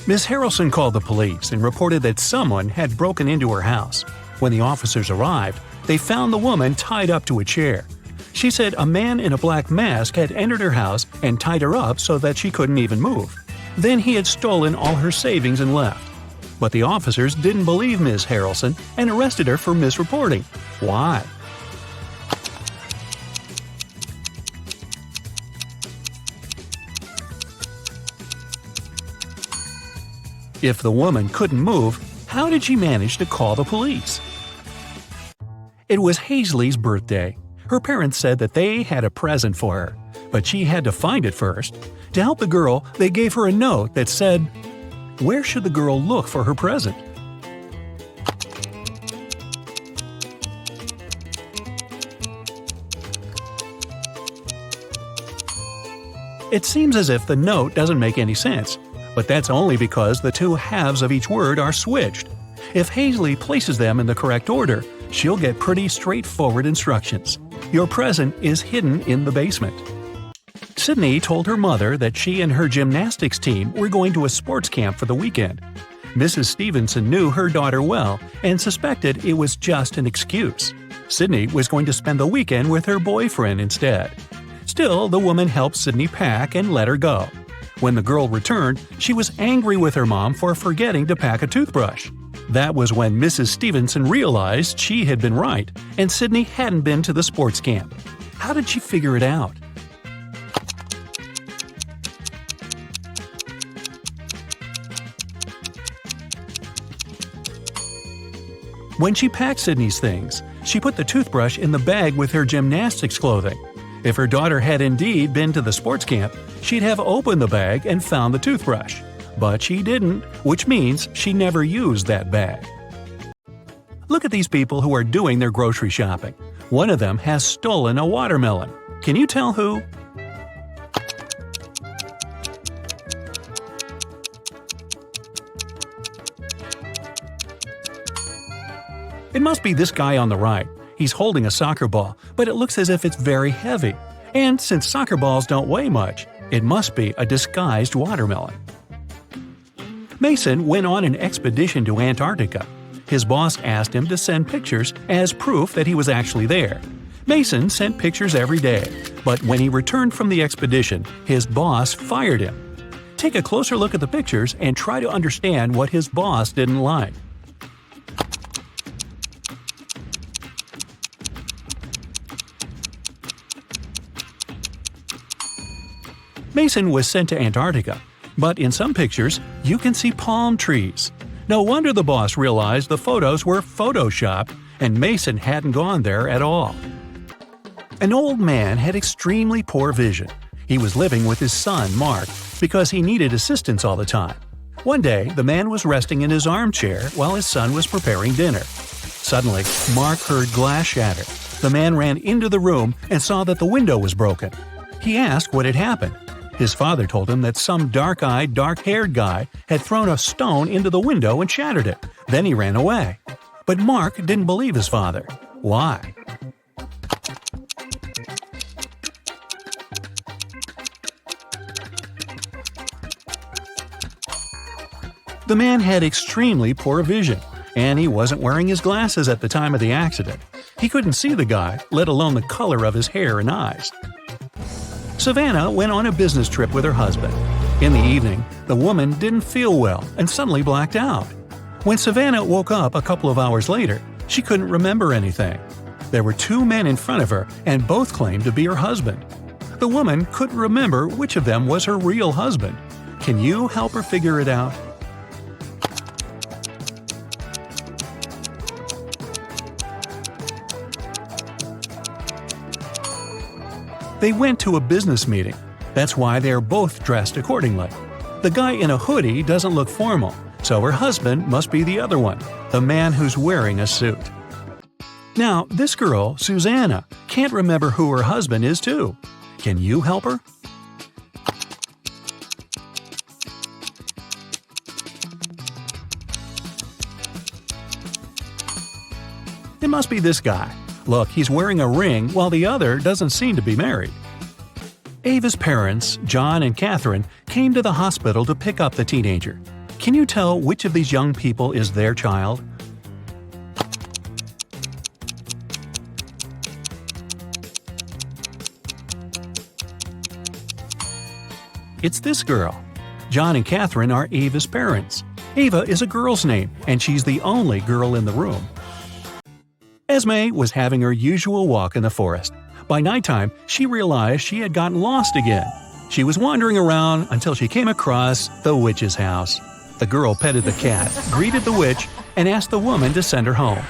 Miss Harrelson called the police and reported that someone had broken into her house. When the officers arrived, they found the woman tied up to a chair. She said a man in a black mask had entered her house and tied her up so that she couldn't even move. Then he had stolen all her savings and left. But the officers didn't believe Miss Harrelson and arrested her for misreporting. Why? If the woman couldn't move, how did she manage to call the police? It was Hazley's birthday. Her parents said that they had a present for her, but she had to find it first. To help the girl, they gave her a note that said, "Where should the girl look for her present?" It seems as if the note doesn't make any sense, but that's only because the two halves of each word are switched. If Hazley places them in the correct order, she'll get pretty straightforward instructions. Your present is hidden in the basement. Sydney told her mother that she and her gymnastics team were going to a sports camp for the weekend. Mrs. Stevenson knew her daughter well and suspected it was just an excuse. Sydney was going to spend the weekend with her boyfriend instead. Still, the woman helped Sydney pack and let her go. When the girl returned, she was angry with her mom for forgetting to pack a toothbrush. That was when Mrs. Stevenson realized she had been right, and Sydney hadn't been to the sports camp. How did she figure it out? When she packed Sydney's things, she put the toothbrush in the bag with her gymnastics clothing. If her daughter had indeed been to the sports camp, she'd have opened the bag and found the toothbrush. But she didn't, which means she never used that bag. Look at these people who are doing their grocery shopping. One of them has stolen a watermelon. Can you tell who? It must be this guy on the right. He's holding a soccer ball, but it looks as if it's very heavy. And since soccer balls don't weigh much, it must be a disguised watermelon. Mason went on an expedition to Antarctica. His boss asked him to send pictures as proof that he was actually there. Mason sent pictures every day, but when he returned from the expedition, his boss fired him. Take a closer look at the pictures and try to understand what his boss didn't like. Mason was sent to Antarctica, but in some pictures, you can see palm trees. No wonder the boss realized the photos were photoshopped and Mason hadn't gone there at all. An old man had extremely poor vision. He was living with his son, Mark, because he needed assistance all the time. One day, the man was resting in his armchair while his son was preparing dinner. Suddenly, Mark heard glass shatter. The man ran into the room and saw that the window was broken. He asked what had happened. His father told him that some dark-eyed, dark-haired guy had thrown a stone into the window and shattered it. Then he ran away. But Mark didn't believe his father. Why? The man had extremely poor vision, and he wasn't wearing his glasses at the time of the accident. He couldn't see the guy, let alone the color of his hair and eyes. Savannah went on a business trip with her husband. In the evening, the woman didn't feel well and suddenly blacked out. When Savannah woke up a couple of hours later, she couldn't remember anything. There were two men in front of her, and both claimed to be her husband. The woman couldn't remember which of them was her real husband. Can you help her figure it out? They went to a business meeting. That's why they are both dressed accordingly. The guy in a hoodie doesn't look formal, so her husband must be the other one, the man who's wearing a suit. Now, this girl, Susanna, can't remember who her husband is too. Can you help her? It must be this guy. Look, he's wearing a ring while the other doesn't seem to be married. Ava's parents, John and Catherine, came to the hospital to pick up the teenager. Can you tell which of these young people is their child? It's this girl. John and Catherine are Ava's parents. Ava is a girl's name, and she's the only girl in the room. Esme was having her usual walk in the forest. By nighttime, she realized she had gotten lost again. She was wandering around until she came across the witch's house. The girl petted the cat, greeted the witch, and asked the woman to send her home.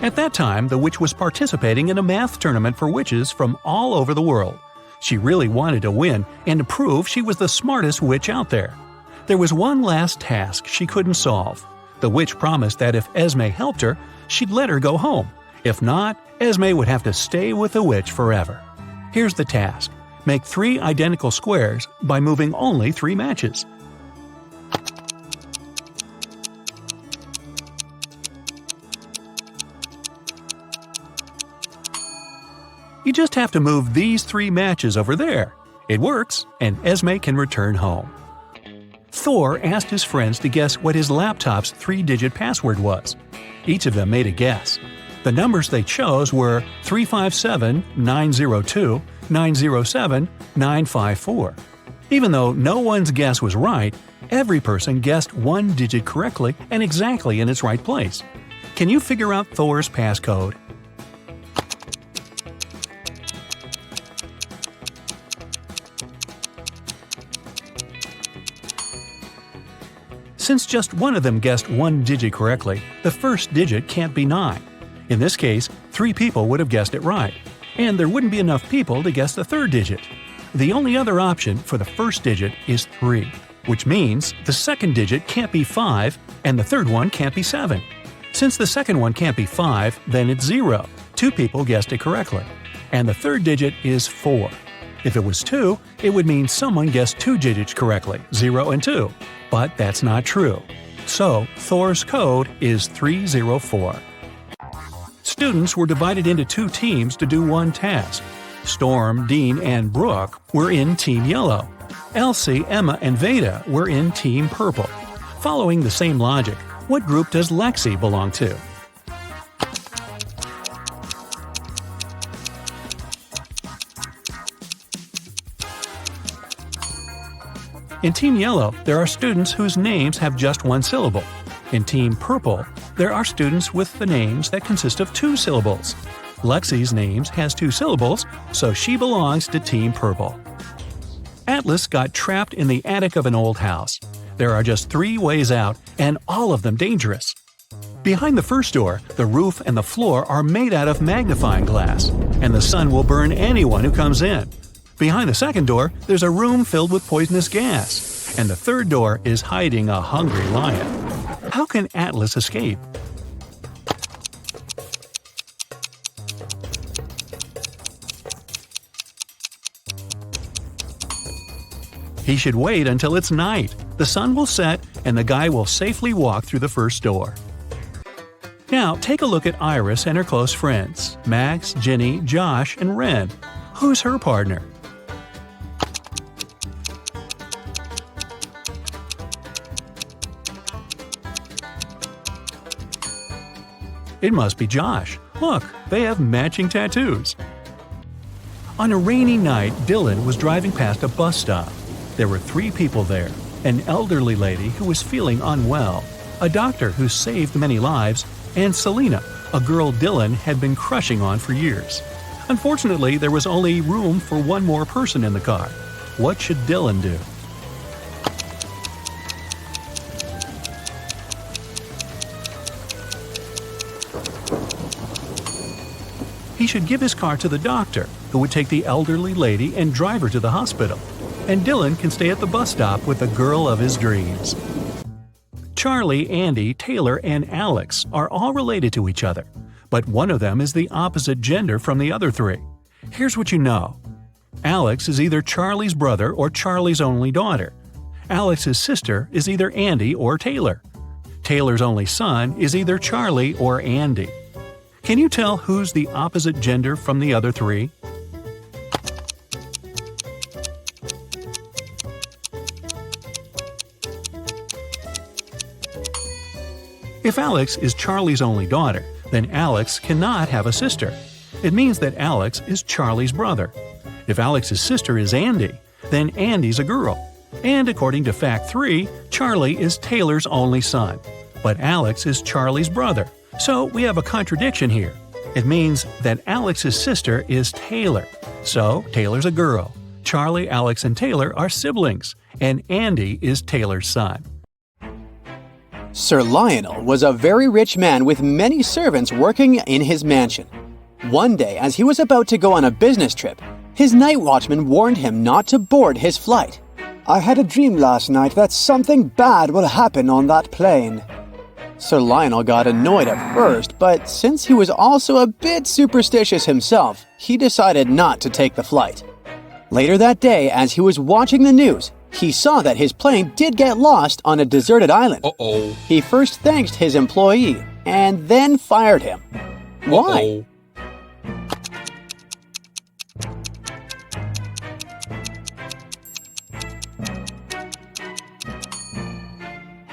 At that time, the witch was participating in a math tournament for witches from all over the world. She really wanted to win and to prove she was the smartest witch out there. There was one last task she couldn't solve. The witch promised that if Esme helped her, she'd let her go home. If not, Esme would have to stay with the witch forever. Here's the task. Make 3 identical squares by moving only 3 matches. You just have to move these 3 matches over there. It works, and Esme can return home. Thor asked his friends to guess what his laptop's 3-digit password was. Each of them made a guess. The numbers they chose were 357-902-907-954. Even though no one's guess was right, every person guessed 1 digit correctly and exactly in its right place. Can you figure out Thor's passcode? Since just one of them guessed 1 digit correctly, the first digit can't be 9. In this case, 3 people would have guessed it right, and there wouldn't be enough people to guess the third digit. The only other option for the first digit is 3, which means the second digit can't be 5 and the third one can't be 7. Since the second one can't be 5, then it's 0. 2 people guessed it correctly. And the third digit is 4. If it was 2, it would mean someone guessed 2 digits correctly, 0 and 2. But that's not true. So, Thor's code is 304. Students were divided into 2 teams to do one task. Storm, Dean, and Brooke were in Team Yellow. Elsie, Emma, and Veda were in Team Purple. Following the same logic, what group does Lexi belong to? In Team Yellow, there are students whose names have just 1 syllable. In Team Purple, there are students with the names that consist of 2 syllables. Lexi's name has 2 syllables, so she belongs to Team Purple. Atlas got trapped in the attic of an old house. There are just 3 ways out, and all of them dangerous. Behind the first door, the roof and the floor are made out of magnifying glass, and the sun will burn anyone who comes in. Behind the second door, there's a room filled with poisonous gas, and the third door is hiding a hungry lion. How can Atlas escape? He should wait until it's night. The sun will set, and the guy will safely walk through the first door. Now, take a look at Iris and her close friends, Max, Ginny, Josh, and Ren. Who's her partner? It must be Josh. Look, they have matching tattoos. On a rainy night, Dylan was driving past a bus stop. There were 3 people there: an elderly lady who was feeling unwell, a doctor who saved many lives, and Selena, a girl Dylan had been crushing on for years. Unfortunately, there was only room for 1 more person in the car. What should Dylan do? He should give his car to the doctor, who would take the elderly lady and drive her to the hospital. And Dylan can stay at the bus stop with the girl of his dreams. Charlie, Andy, Taylor, and Alex are all related to each other, but one of them is the opposite gender from the other 3. Here's what you know. Alex is either Charlie's brother or Charlie's only daughter. Alex's sister is either Andy or Taylor. Taylor's only son is either Charlie or Andy. Can you tell who's the opposite gender from the other 3? If Alex is Charlie's only daughter, then Alex cannot have a sister. It means that Alex is Charlie's brother. If Alex's sister is Andy, then Andy's a girl. And according to Fact 3, Charlie is Taylor's only son. But Alex is Charlie's brother. So we have a contradiction here. It means that Alex's sister is Taylor. So Taylor's a girl. Charlie, Alex, and Taylor are siblings. And Andy is Taylor's son. Sir Lionel was a very rich man with many servants working in his mansion. One day, as he was about to go on a business trip, his night watchman warned him not to board his flight. "I had a dream last night that something bad will happen on that plane." Sir Lionel got annoyed at first, but since he was also a bit superstitious himself, he decided not to take the flight. Later that day, as he was watching the news, he saw that his plane did get lost on a deserted island. Uh-oh. He first thanked his employee and then fired him. Why?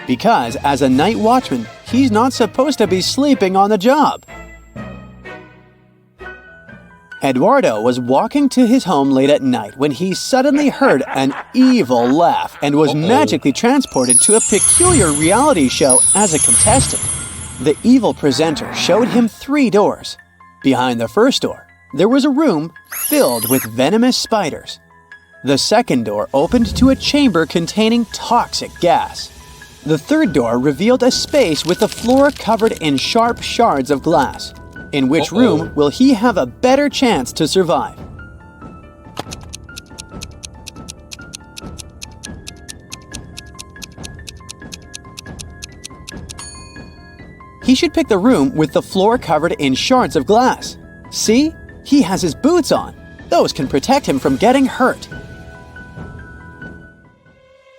Because as a night watchman, he's not supposed to be sleeping on the job. Eduardo was walking to his home late at night when he suddenly heard an evil laugh and was magically transported to a peculiar reality show as a contestant. The evil presenter showed him 3 doors. Behind the first door, there was a room filled with venomous spiders. The second door opened to a chamber containing toxic gas. The third door revealed a space with the floor covered in sharp shards of glass. In which room will he have a better chance to survive? He should pick the room with the floor covered in shards of glass. See? He has his boots on. Those can protect him from getting hurt.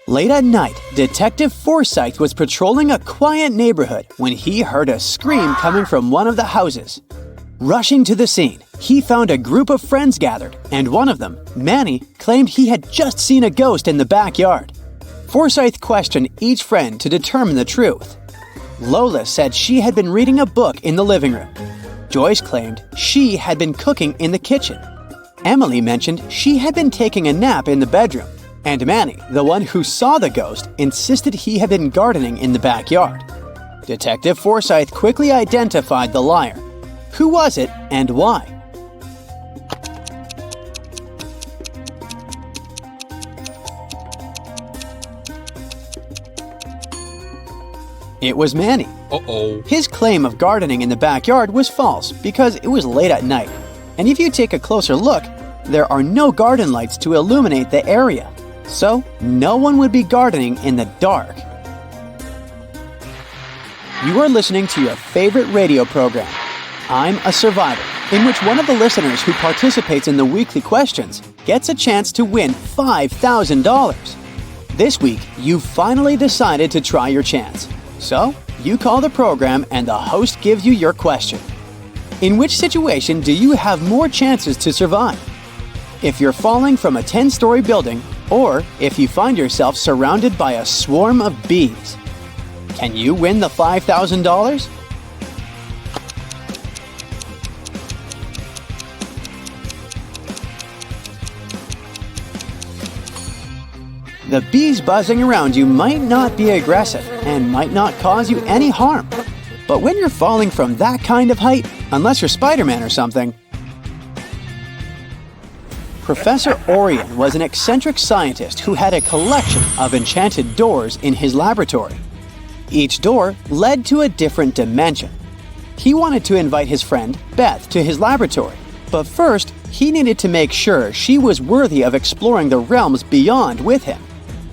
Late at night, Detective Forsyth was patrolling a quiet neighborhood when he heard a scream coming from one of the houses. Rushing to the scene, he found a group of friends gathered, and one of them, Manny, claimed he had just seen a ghost in the backyard. Forsyth questioned each friend to determine the truth. Lola said she had been reading a book in the living room. Joyce claimed she had been cooking in the kitchen. Emily mentioned she had been taking a nap in the bedroom. And Manny, the one who saw the ghost, insisted he had been gardening in the backyard. Detective Forsyth quickly identified the liar. Who was it and why? It was Manny. His claim of gardening in the backyard was false because it was late at night. And if you take a closer look, there are no garden lights to illuminate the area. So, no one would be gardening in the dark. You are listening to your favorite radio program, I'm a Survivor, in which one of the listeners who participates in the weekly questions gets a chance to win $5,000. This week, you finally decided to try your chance. So, you call the program and the host gives you your question. In which situation do you have more chances to survive? If you're falling from a 10-story building, or if you find yourself surrounded by a swarm of bees. Can you win the $5,000? The bees buzzing around you might not be aggressive and might not cause you any harm. But when you're falling from that kind of height, unless you're Spider-Man or something. Professor Orion was an eccentric scientist who had a collection of enchanted doors in his laboratory. Each door led to a different dimension. He wanted to invite his friend, Beth, to his laboratory, but first, he needed to make sure she was worthy of exploring the realms beyond with him.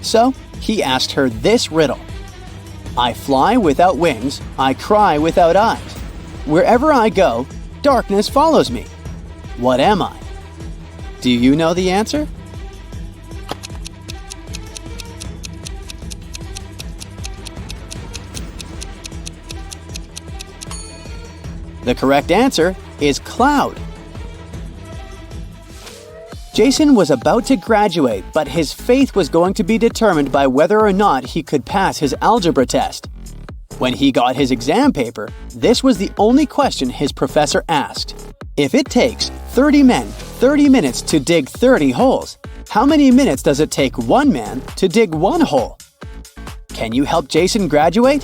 So, he asked her this riddle. I fly without wings, I cry without eyes. Wherever I go, darkness follows me. What am I? Do you know the answer? The correct answer is cloud. Jason was about to graduate, but his fate was going to be determined by whether or not he could pass his algebra test. When he got his exam paper, this was the only question his professor asked. If it takes 30 men 30 minutes to dig 30 holes, how many minutes does it take one man to dig one hole? Can you help Jason graduate?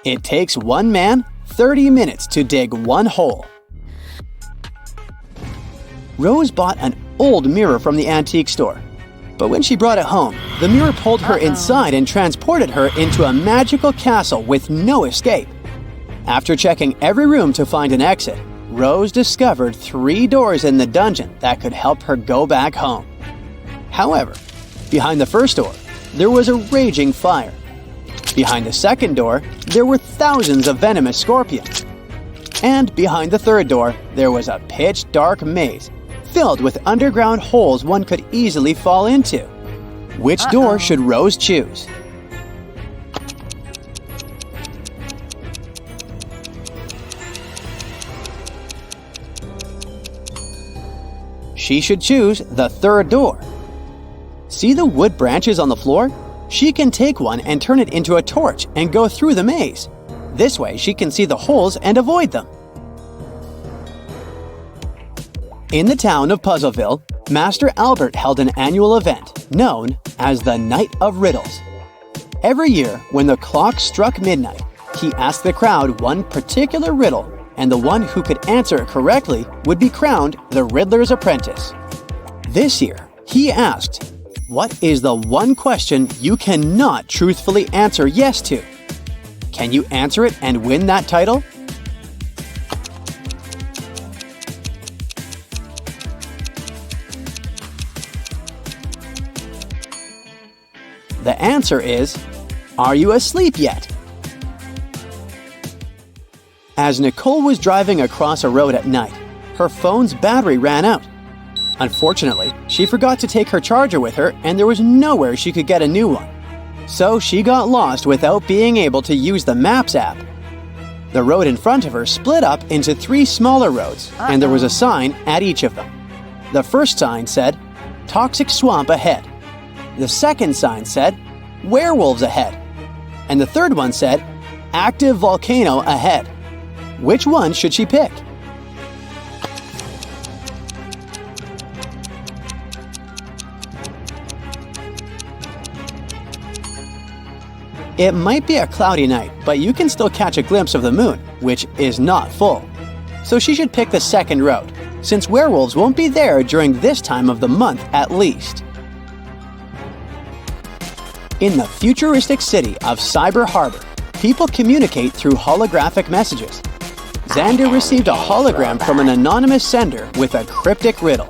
It takes one man 30 minutes to dig one hole. Rose bought an old mirror from the antique store. But when she brought it home, the mirror pulled her inside and transported her into a magical castle with no escape. After checking every room to find an exit, Rose discovered 3 doors in the dungeon that could help her go back home. However, behind the first door, there was a raging fire. Behind the second door, there were thousands of venomous scorpions. And behind the third door, there was a pitch-dark maze filled with underground holes one could easily fall into. Which door should Rose choose? She should choose the third door. See the wood branches on the floor? She can take one and turn it into a torch and go through the maze. This way she can see the holes and avoid them. In the town of Puzzleville, Master Albert held an annual event known as the Night of Riddles. Every year, when the clock struck midnight, he asked the crowd one particular riddle, and the one who could answer it correctly would be crowned the Riddler's Apprentice. This year, he asked, "What is the one question you cannot truthfully answer yes to?" Can you answer it and win that title? The answer is, are you asleep yet? As Nicole was driving across a road at night, her phone's battery ran out. Unfortunately, she forgot to take her charger with her and there was nowhere she could get a new one. So she got lost without being able to use the Maps app. The road in front of her split up into 3 smaller roads, and there was a sign at each of them. The first sign said, "Toxic swamp ahead." The second sign said, "Werewolves ahead." And the third one said, "Active volcano ahead." Which one should she pick? It might be a cloudy night, but you can still catch a glimpse of the moon, which is not full. So she should pick the second road, since werewolves won't be there during this time of the month at least. In the futuristic city of Cyber Harbor, people communicate through holographic messages. Xander received a hologram from an anonymous sender with a cryptic riddle.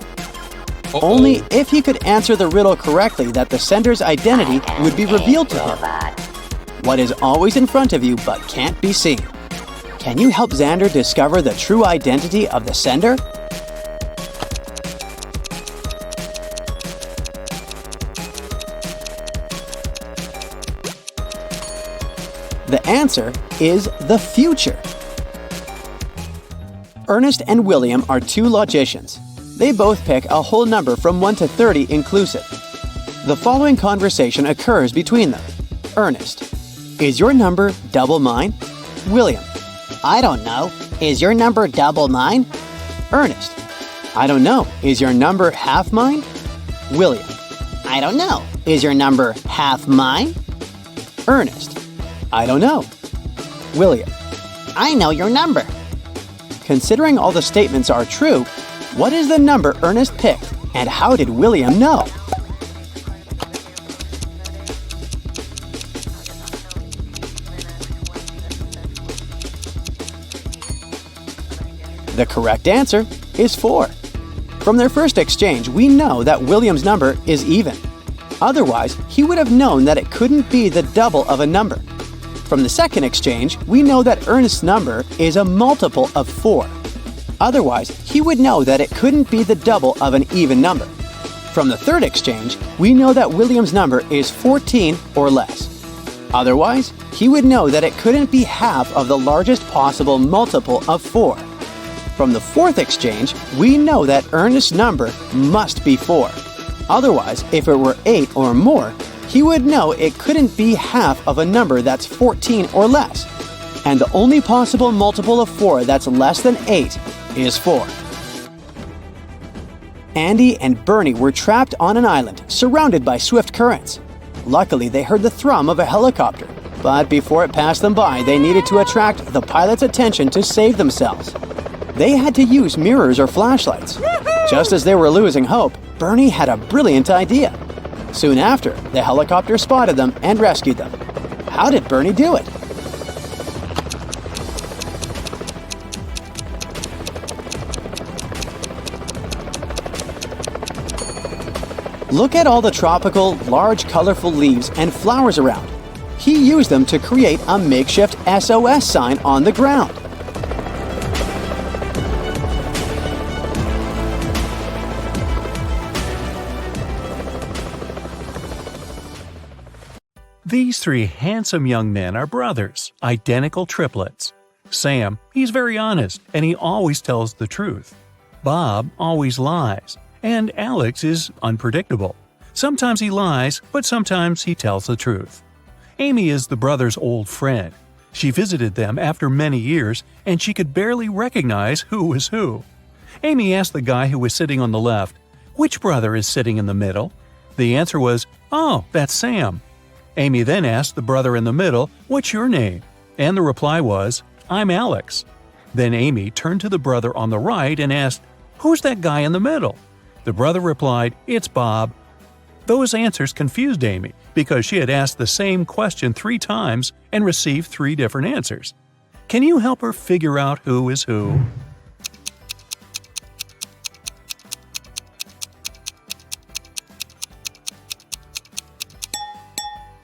Only if he could answer the riddle correctly that the sender's identity would be revealed to him. What is always in front of you but can't be seen? Can you help Xander discover the true identity of the sender? The answer is the future. Ernest and William are 2 logicians. They both pick a whole number from 1 to 30 inclusive. The following conversation occurs between them. Ernest: "Is your number double mine?" William: "I don't know. Is your number double mine?" Ernest: "I don't know. Is your number half mine?" William: "I don't know. Is your number half mine?" Ernest: "I don't know." William: "I know your number." Considering all the statements are true, what is the number Ernest picked, and how did William know? The correct answer is 4. From their first exchange, we know that William's number is even. Otherwise, he would have known that it couldn't be the double of a number. From the second exchange, we know that Ernest's number is a multiple of 4. Otherwise, he would know that it couldn't be the double of an even number. From the third exchange, we know that William's number is 14 or less. Otherwise, he would know that it couldn't be half of the largest possible multiple of 4. From the fourth exchange, we know that Ernest's number must be 4. Otherwise, if it were 8 or more, he would know it couldn't be half of a number that's 14 or less. And the only possible multiple of 4 that's less than 8 is 4. Andy and Bernie were trapped on an island, surrounded by swift currents. Luckily, they heard the thrum of a helicopter, but before it passed them by, they needed to attract the pilot's attention to save themselves. They had to use mirrors or flashlights. Just as they were losing hope, Bernie had a brilliant idea. Soon after, the helicopter spotted them and rescued them. How did Bernie do it? Look at all the tropical, large, colorful leaves and flowers around. He used them to create a makeshift SOS sign on the ground. These 3 handsome young men are brothers, identical triplets. Sam, he's very honest, and he always tells the truth. Bob always lies. And Alex is unpredictable. Sometimes he lies, but sometimes he tells the truth. Amy is the brothers' old friend. She visited them after many years, and she could barely recognize who was who. Amy asked the guy who was sitting on the left, "Which brother is sitting in the middle?" The answer was, "Oh, that's Sam." Amy then asked the brother in the middle, "What's your name?" And the reply was, "I'm Alex." Then Amy turned to the brother on the right and asked, "Who's that guy in the middle?" The brother replied, "It's Bob." Those answers confused Amy because she had asked the same question 3 times and received 3 different answers. Can you help her figure out who is who?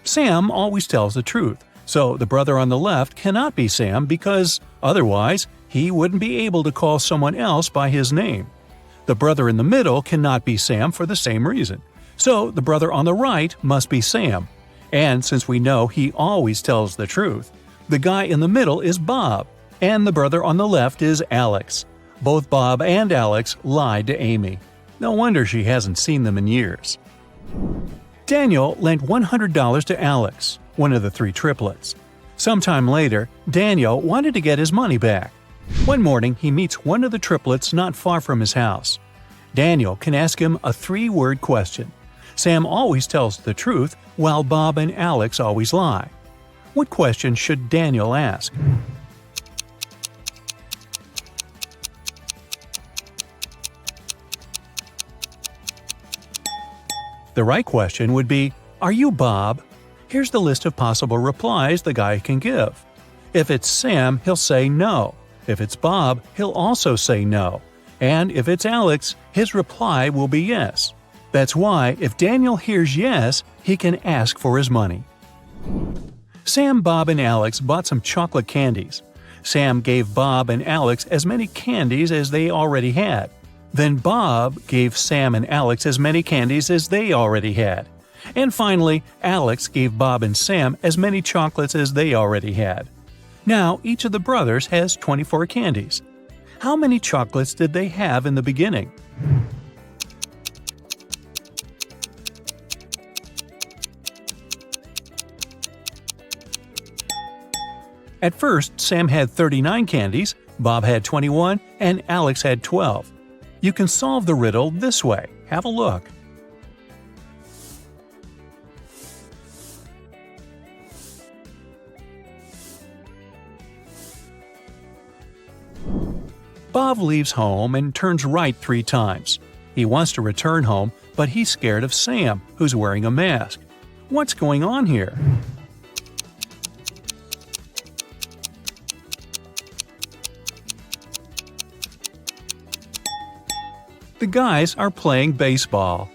Sam always tells the truth, so the brother on the left cannot be Sam because otherwise he wouldn't be able to call someone else by his name. The brother in the middle cannot be Sam for the same reason. So the brother on the right must be Sam. And since we know he always tells the truth, the guy in the middle is Bob, and the brother on the left is Alex. Both Bob and Alex lied to Amy. No wonder she hasn't seen them in years. Daniel lent $100 to Alex, one of the 3 triplets. Sometime later, Daniel wanted to get his money back. One morning, he meets one of the triplets not far from his house. Daniel can ask him a 3-word question. Sam always tells the truth, while Bob and Alex always lie. What question should Daniel ask? The right question would be, "Are you Bob?" Here's the list of possible replies the guy can give. If it's Sam, he'll say no. If it's Bob, he'll also say no. And if it's Alex, his reply will be yes. That's why, if Daniel hears yes, he can ask for his money. Sam, Bob, and Alex bought some chocolate candies. Sam gave Bob and Alex as many candies as they already had. Then Bob gave Sam and Alex as many candies as they already had. And finally, Alex gave Bob and Sam as many chocolates as they already had. Now, each of the brothers has 24 candies. How many chocolates did they have in the beginning? At first, Sam had 39 candies, Bob had 21, and Alex had 12. You can solve the riddle this way. Have a look. Bob leaves home and turns right 3 times. He wants to return home, but he's scared of Sam, who's wearing a mask. What's going on here? The guys are playing baseball.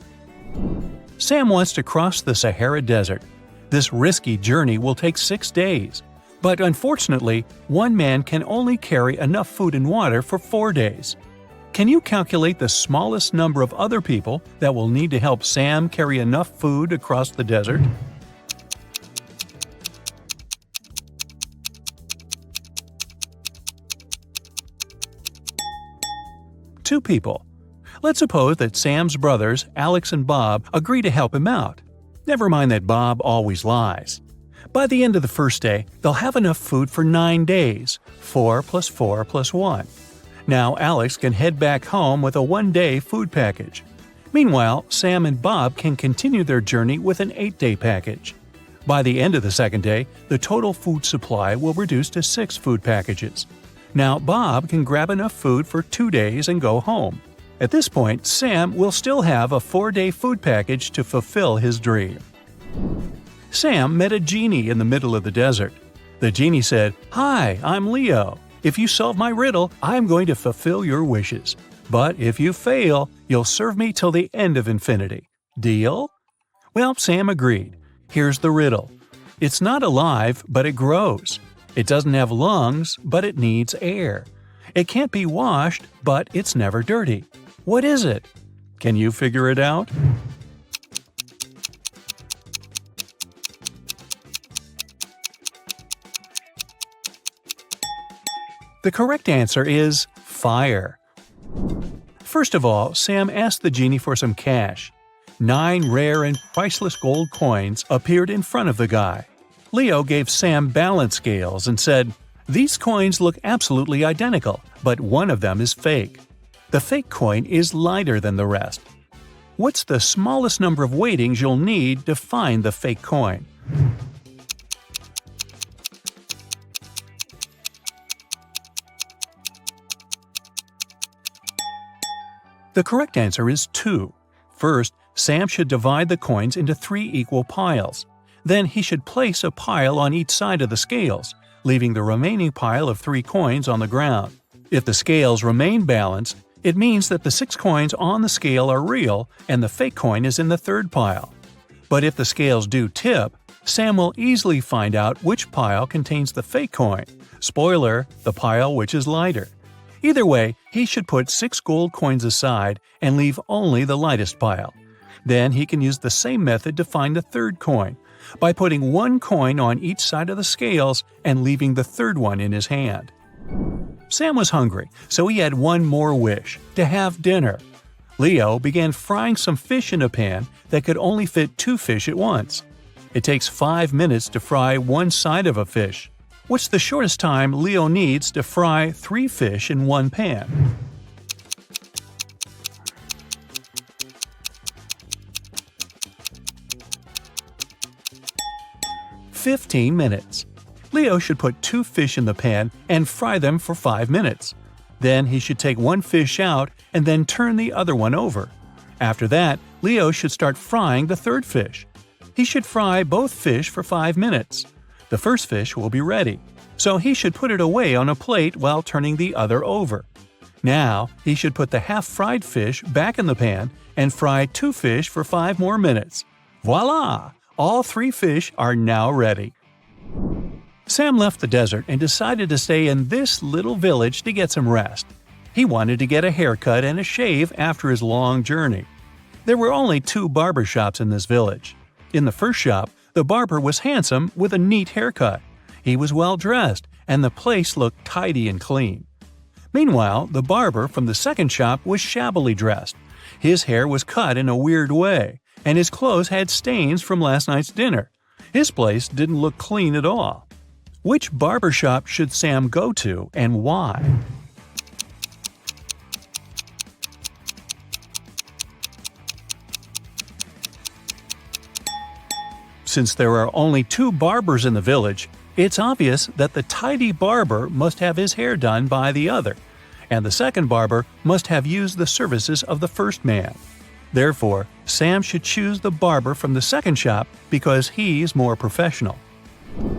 Sam wants to cross the Sahara Desert. This risky journey will take 6 days. But unfortunately, one man can only carry enough food and water for 4 days. Can you calculate the smallest number of other people that will need to help Sam carry enough food across the desert? two people. Let's suppose that Sam's brothers, Alex and Bob, agree to help him out. Never mind that Bob always lies. By the end of the first day, they'll have enough food for 9 days, 4 plus 4 plus 1. Now Alex can head back home with a 1-day food package. Meanwhile, Sam and Bob can continue their journey with an 8-day package. By the end of the second day, the total food supply will reduce to 6 food packages. Now Bob can grab enough food for 2 days and go home. At this point, Sam will still have a 4-day food package to fulfill his dream. Sam met a genie in the middle of the desert. The genie said, "Hi, I'm Leo. If you solve my riddle, I'm going to fulfill your wishes. But if you fail, you'll serve me till the end of infinity. Deal?" Well, Sam agreed. Here's the riddle. It's not alive, but it grows. It doesn't have lungs, but it needs air. It can't be washed, but it's never dirty. What is it? Can you figure it out? The correct answer is fire. First of all, Sam asked the genie for some cash. 9 rare and priceless gold coins appeared in front of the guy. Leo gave Sam balance scales and said, "These coins look absolutely identical, but one of them is fake. The fake coin is lighter than the rest. What's the smallest number of weightings you'll need to find the fake coin?" The correct answer is 2. First, Sam should divide the coins into 3 equal piles. Then he should place a pile on each side of the scales, leaving the remaining pile of 3 coins on the ground. If the scales remain balanced, it means that the 6 coins on the scale are real and the fake coin is in the 3rd pile. But if the scales do tip, Sam will easily find out which pile contains the fake coin. Spoiler, the pile which is lighter. Either way, he should put 6 gold coins aside and leave only the lightest pile. Then he can use the same method to find the 3rd coin, by putting 1 coin on each side of the scales and leaving the 3rd one in his hand. Sam was hungry, so he had one more wish, to have dinner. Leo began frying some fish in a pan that could only fit 2 fish at once. It takes 5 minutes to fry one side of a fish. What's the shortest time Leo needs to fry 3 fish in one pan? "15 minutes. Leo should put 2 fish in the pan and fry them for 5 minutes. Then he should take 1 fish out and then turn the other one over. After that, Leo should start frying the 3rd fish. He should fry both fish for 5 minutes. The first fish will be ready, so he should put it away on a plate while turning the other over. Now, he should put the half-fried fish back in the pan and fry 2 fish for 5 more minutes. Voila! All 3 fish are now ready." Sam left the desert and decided to stay in this little village to get some rest. He wanted to get a haircut and a shave after his long journey. There were only 2 barber shops in this village. In the first shop, the barber was handsome with a neat haircut. He was well dressed, and the place looked tidy and clean. Meanwhile, the barber from the second shop was shabbily dressed. His hair was cut in a weird way, and his clothes had stains from last night's dinner. His place didn't look clean at all. Which barber shop should Sam go to, and why? Since there are only 2 barbers in the village, it's obvious that the tidy barber must have his hair done by the other, and the second barber must have used the services of the first man. Therefore, Sam should choose the barber from the second shop because he's more professional.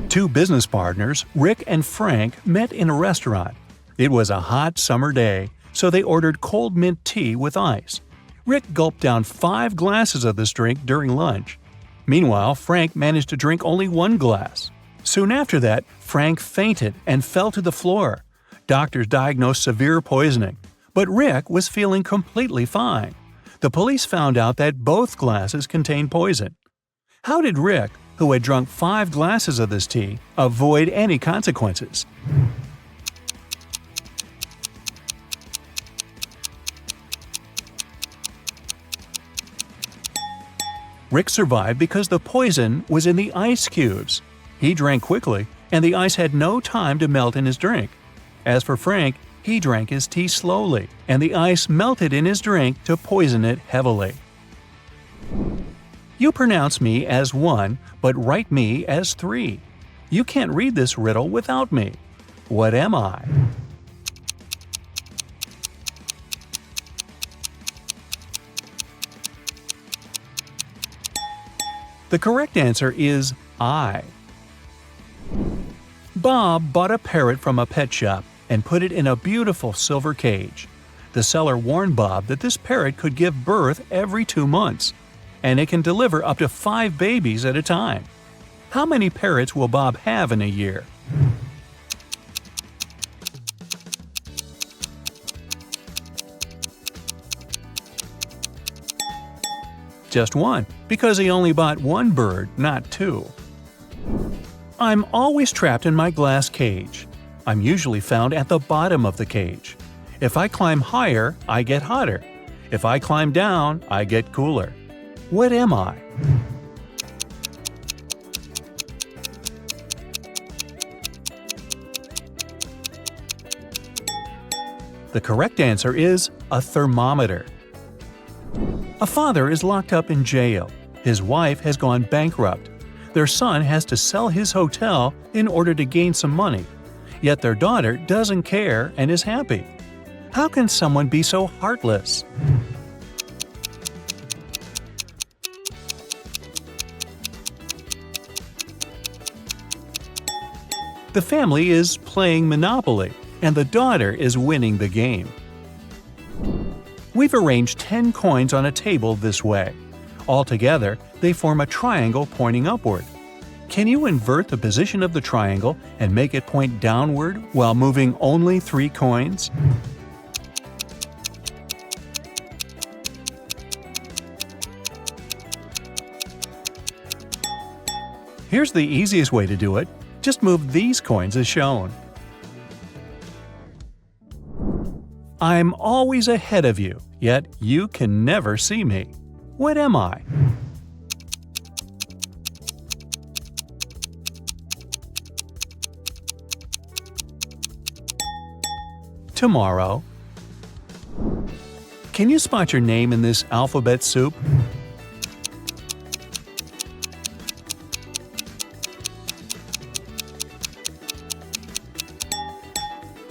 2 business partners, Rick and Frank, met in a restaurant. It was a hot summer day, so they ordered cold mint tea with ice. Rick gulped down 5 glasses of this drink during lunch. Meanwhile, Frank managed to drink only 1 glass. Soon after that, Frank fainted and fell to the floor. Doctors diagnosed severe poisoning, but Rick was feeling completely fine. The police found out that both glasses contained poison. How did Rick, who had drunk 5 glasses of this tea, avoid any consequences? Rick survived because the poison was in the ice cubes. He drank quickly, and the ice had no time to melt in his drink. As for Frank, he drank his tea slowly, and the ice melted in his drink to poison it heavily. You pronounce me as 1, but write me as 3. You can't read this riddle without me. What am I? The correct answer is I. Bob bought a parrot from a pet shop and put it in a beautiful silver cage. The seller warned Bob that this parrot could give birth every 2 months, and it can deliver up to 5 babies at a time. How many parrots will Bob have in a year? Just 1, because he only bought 1 bird, not 2. I'm always trapped in my glass cage. I'm usually found at the bottom of the cage. If I climb higher, I get hotter. If I climb down, I get cooler. What am I? The correct answer is a thermometer. A father is locked up in jail. His wife has gone bankrupt. Their son has to sell his hotel in order to gain some money. Yet their daughter doesn't care and is happy. How can someone be so heartless? The family is playing Monopoly, and the daughter is winning the game. We've arranged 10 coins on a table this way. Altogether, they form a triangle pointing upward. Can you invert the position of the triangle and make it point downward while moving only 3 coins? Here's the easiest way to do it. Just move these coins as shown. I'm always ahead of you, yet you can never see me. What am I? Tomorrow. Can you spot your name in this alphabet soup?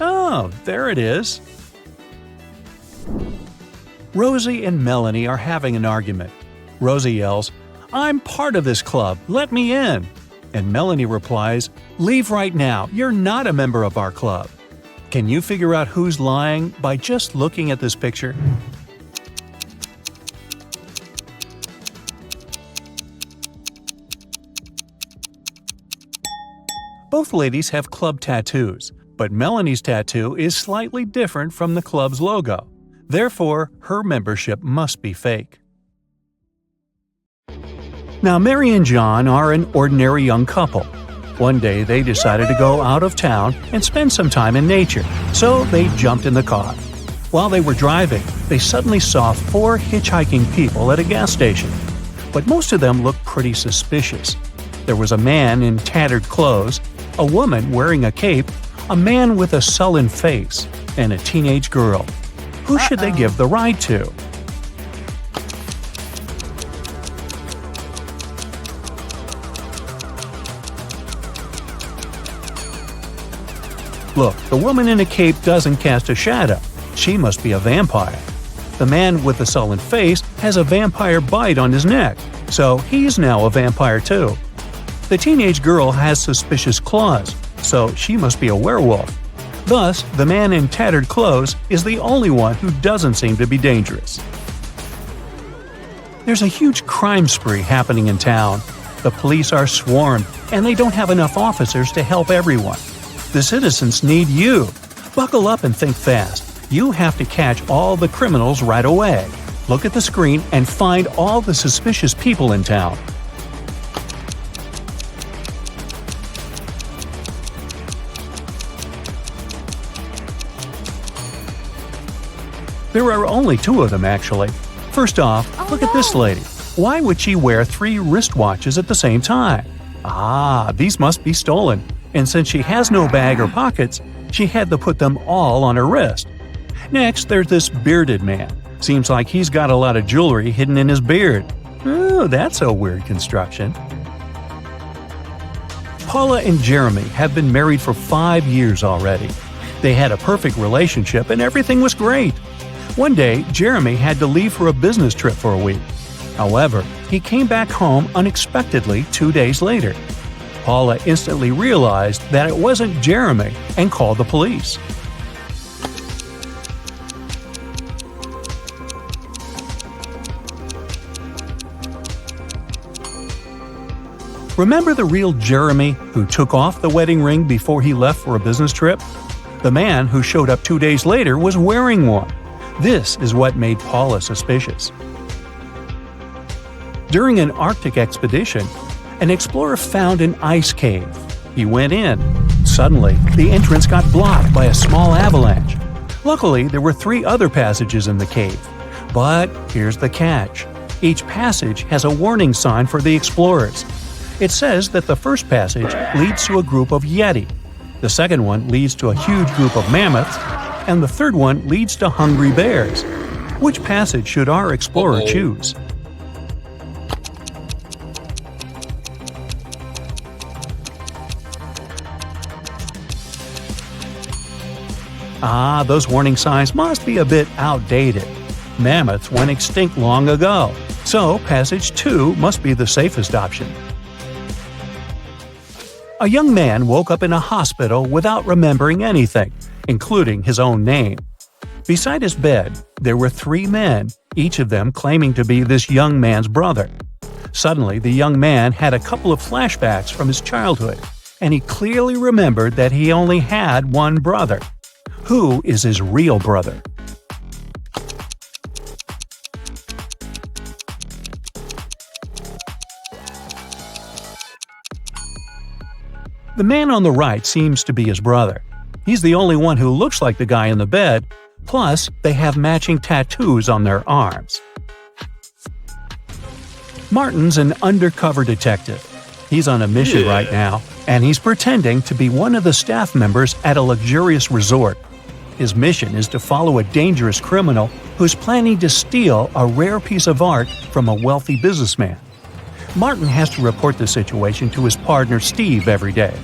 Oh, there it is. Rosie and Melanie are having an argument. Rosie yells, "I'm part of this club, let me in!" And Melanie replies, "Leave right now, you're not a member of our club." Can you figure out who's lying by just looking at this picture? Both ladies have club tattoos, but Melanie's tattoo is slightly different from the club's logo. Therefore, her membership must be fake. Now, Mary and John are an ordinary young couple. One day, they decided to go out of town and spend some time in nature, so they jumped in the car. While they were driving, they suddenly saw 4 hitchhiking people at a gas station. But most of them looked pretty suspicious. There was a man in tattered clothes, a woman wearing a cape, a man with a sullen face, and a teenage girl. Who should they give the ride to? Look, the woman in a cape doesn't cast a shadow. She must be a vampire. The man with the sullen face has a vampire bite on his neck, so he's now a vampire too. The teenage girl has suspicious claws, so she must be a werewolf. Thus, the man in tattered clothes is the only one who doesn't seem to be dangerous. There's a huge crime spree happening in town. The police are swarmed, and they don't have enough officers to help everyone. The citizens need you. Buckle up and think fast. You have to catch all the criminals right away. Look at the screen and find all the suspicious people in town. There are only 2 of them, actually. First off, look at this lady. Why would she wear 3 wristwatches at the same time? These must be stolen, and since she has no bag or pockets, she had to put them all on her wrist. Next, there's this bearded man. Seems like he's got a lot of jewelry hidden in his beard. Oh, that's a weird construction. Paula and Jeremy have been married for 5 years already. They had a perfect relationship and everything was great. One day, Jeremy had to leave for a business trip for a week. However, he came back home unexpectedly 2 days later. Paula instantly realized that it wasn't Jeremy and called the police. Remember the real Jeremy who took off the wedding ring before he left for a business trip? The man who showed up 2 days later was wearing one. This is what made Paula suspicious. During an Arctic expedition, an explorer found an ice cave. He went in. Suddenly, the entrance got blocked by a small avalanche. Luckily, there were 3 other passages in the cave. But here's the catch. Each passage has a warning sign for the explorers. It says that the first passage leads to a group of Yeti, the second one leads to a huge group of mammoths, and the third one leads to hungry bears. Which passage should our explorer choose? Those warning signs must be a bit outdated. Mammoths went extinct long ago, so passage 2 must be the safest option. A young man woke up in a hospital without remembering anything, including his own name. Beside his bed, there were 3 men, each of them claiming to be this young man's brother. Suddenly, the young man had a couple of flashbacks from his childhood, and he clearly remembered that he only had one brother. Who is his real brother? The man on the right seems to be his brother. He's the only one who looks like the guy in the bed, plus they have matching tattoos on their arms. Martin's an undercover detective. He's on a mission right now, and he's pretending to be one of the staff members at a luxurious resort. His mission is to follow a dangerous criminal who's planning to steal a rare piece of art from a wealthy businessman. Martin has to report the situation to his partner Steve every day.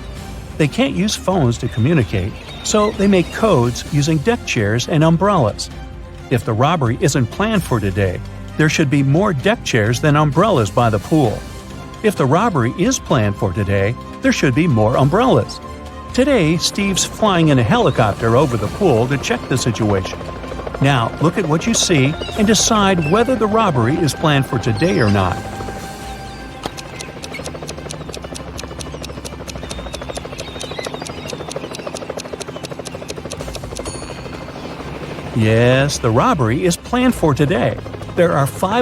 They can't use phones to communicate, so they make codes using deck chairs and umbrellas. If the robbery isn't planned for today, there should be more deck chairs than umbrellas by the pool. If the robbery is planned for today, there should be more umbrellas. Today, Steve's flying in a helicopter over the pool to check the situation. Now, look at what you see and decide whether the robbery is planned for today or not. Yes, the robbery is planned for today. There are 5